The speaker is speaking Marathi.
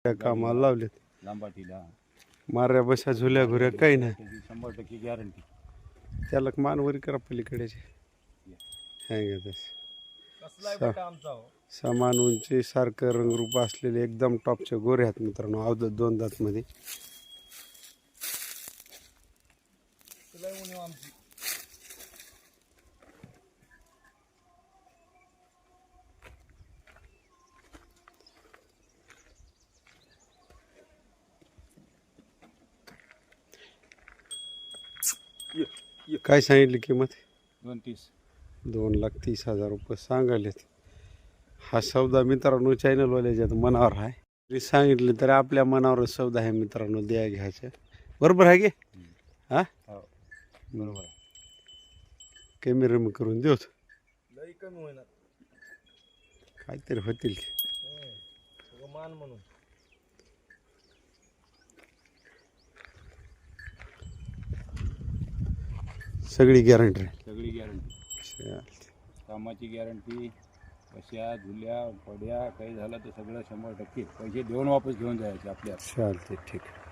त्या कामाला लावलेत. लांबाटीला माऱ्या बशा झुल्या घुऱ्या काही नाही. त्याची 100% गॅरंटी. त्याला मानवरी करा पलीकडेचे हँग समान उंची सारखं रंगरूप असलेले एकदम टॉपचे गोरे आहेत मित्रांनो. अवधूत 2 दात मध्ये. काय सांगितली किंमत? 2,30,000 रुपये सांगायलेत. हा सौदा मित्रांनो चॅनलवाल्याच्या मनावर आहे. मी सांगितले तर आपल्या मनावर सौदा आहे मित्रांनो. द्या घ्यायचं बरोबर आहे की हा बरोबर. कमी रमी करून देऊत लई कमी होणार काहीतरी होतील मान म्हणून. सगळी गॅरंटी आहे. सगळी गॅरंटी. कामाची गॅरंटी. कशा झुल्या पड्या काही झालं तर सगळं 100% पैसे देऊन वापस घेऊन जायचे आपल्या. चालते ठीक आहे.